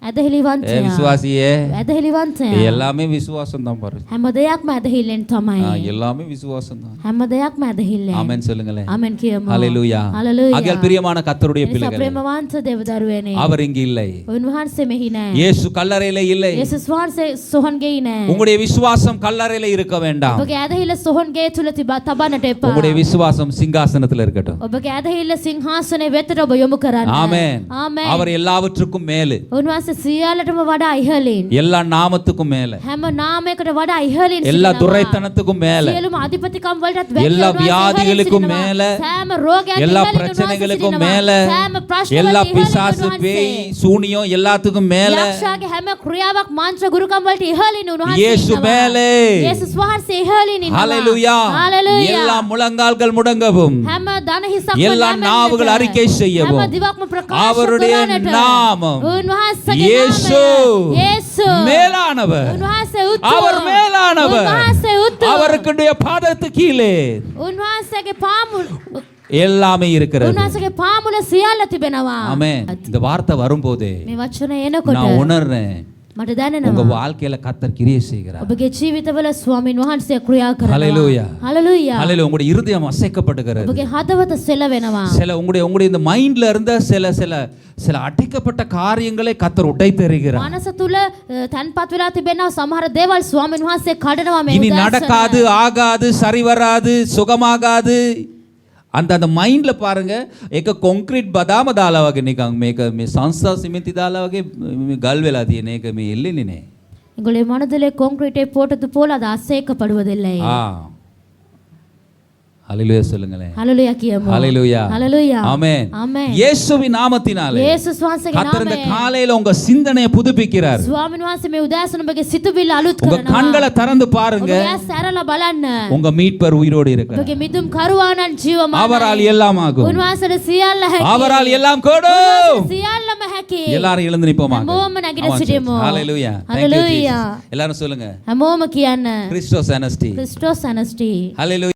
ඇදහිලිවන්තයා. விசுவாசியே, ඇදහිලිවන්තයා. எல்லாமே விசுவாசம் தான் பாரு. හැම දෙයක්ම ඇදහිල්ලෙන් තමයි. எல்லாமே விசுவாசம் தான். හැම දෙයක්ම ඇදහිල්ලෙන්. ஆமென் சொல்லுங்களேன். ආමෙන් කියමු. ஹalleluya. හalleluya. ஆகையால் பிரியமான கர்த்தருடைய එනිසා பிள்ளைகளே, ප්‍රේමවන්ත දේව දරුවනේ. அவர் இங்கு இல்லை. උන්වහන්සේ මෙහි නැහැ. இயேசு கல்லறையில இல்லை. යේසුස් වහන්සේ සොහොන්ගේ නැහැ. உங்களுடைய விசுவாசம் கல்லறையில இருக்க வேண்டாம். ඔබගේ ඇදහිල්ල සොහොන්ගේ තුල තබන්නට එපා. உங்களுடைய விசுவாசம் சிங்காசனத்துல இருக்கட்டும். ඔබගේ ඇදහිල්ල සිංහාසනයේ වෙතට ඔබ යොමු කරන්න. ஆமென். ආමෙන්. அவர் எல்லாவற்றுக்கும் மேலே, උන්වහන්සේ සියල්ලටම වඩා ඉහළින්. எல்லா நாமத்துக்கும் மேலே, හැම නාමයකට වඩා ඉහළින් எல்லா සිටිනවා. துரைத்தனத்துக்கும் மேலே, සියලුම අධිපතිකම් වලටත් වැඩි எல்லா උන්වහන්සේ வியாதிகளுக்கும் ඉහළින් සිටිනවා. மேலே, සෑම රෝගයකට எல்லா ඉහළින් பிரச்சனைகளுக்கும் උන්වහන්සේ மேலே, සිටිනවා. සෑම ප්‍රශ්න எல்லா වලට ඉහළින් பிசாசு උන්වහන්සේ. பேய் சூனியம் எல்லாத்துக்கும் மேலே යක්ෂයාගේ හැම ක්‍රියාවක් මාන්ත්‍ර ගුරුකම් වලට ඉහළින් උන්වහන්සේ இயேசு ඉන්නවා. மேலே. යේසුස් වහන්සේ ඉහළින් ඉන්නවා. ஹalleluya. හalleluya. எல்லா முழங்கால்கள் முடங்கவும், හැම දන හිසක් எல்லா நாவுகள் அறிக்கை செய்யவும், හැම දිවක්ම ප්‍රකාශ அவருடைய කරන්නට நாமம் උන්වහන්සේගේ இயேசு மேலானவர், උන්වහන්සේ උතුම්. அவர் மேலானவர். උන්වහන්සේ උතුම්. அவருக்குடைய பாதத்து கீழே උන්වහන්සේගේ පාමුල எல்லாமே இருக்கிறது. උන්වහන්සේගේ පාමුල සියල්ල තිබෙනවා. ஆமென். இந்த வார்த்தை வரும்போது මේ වචන එනකොට நான் உணர்றேன் මට உங்க දැනෙනවා வாழ்க்கையில கர்த்தர் கிரியை செய்கிறார். ඔබගේ ජීවිතවල ස්වාමීන් වහන්සේ ක්‍රියා කරනවා. ஹalleluya. හalleluya. ஹalleluya. உங்களுடைய இருதயம் அசைக்கப்படுகிறது. ඔබගේ හදවත සෙලවෙනවා. சில உங்களுடைய இந்த மைண்ட்ல இருந்த சில சில சில அடைக்கப்பட்ட காரியங்களை கர்த்தர் உடைத்தெறிகிறார். මනස තුල තන්පත් වෙලා තිබෙනවා සමහර දේවල් ස්වාමීන් වහන්සේ කඩනවා මේ இனி උදෑසන. நடக்காது, ஆகாது, சரி வராது, சுகமாகாது. அந்த அந்த மைண்ட்ல பாருங்க එක කොන්ක්‍රීට් බදාම දාලා වගේ නිකන් මේක මේ සංස්ථා සිමෙන්ති දාලා වගේ මේ ගල් වෙලා තියෙන එක මේ එල්ලෙන්නේ නැහැ. உங்களுடைய மனதிலே கான்கிரீட்டை போட்டது போல அது அசைக்கப்படுவதில்லை. ஹalleluya சொல்லுங்களேன். ஹalleluya කියමු. ஹalleluya. ஹalleluya. ஆமென். ஆமென். இயேசுவின் நாமத்தினாலே යේසුස් වහන්සේගේ கர்த்தர் இந்த නාමයෙන් காலையில உங்க சிந்தனையை புதுப்பிக்கிறார். ස්වාමීන් වහන්සේ මේ උදෑසන ඔබගේ සිතුවිල්ල අලුත් உங்க කරනවා. கண்களை திறந்து பாருங்க. ඔබ ඇස් ඇරලා බලන්න. உங்க மீட்பர் உயிரோடு இருக்கிறார். ඔබගේ මිදුම් කරුවාණන් ජීවමානයි. அவரால் எல்லாம் ஆகும். උන්වහන්සේට සියල්ල හැකියි. அவரால் எல்லாம் கூடும். උන්වහන්සේ සියල්ලම හැකියි. எல்லாரும் எழுந்து நிப்போமா? හැමෝම නැගිට සිටිමු. ஹalleluya. Thank you Hallelujah. Jesus. எல்லாரும் சொல்லுங்க. හැමෝම කියන්න. கிறிஸ்டோஸ் அனஸ்டி. ක්‍රිස්ටෝස් අනස්ටි. ஹalleluya.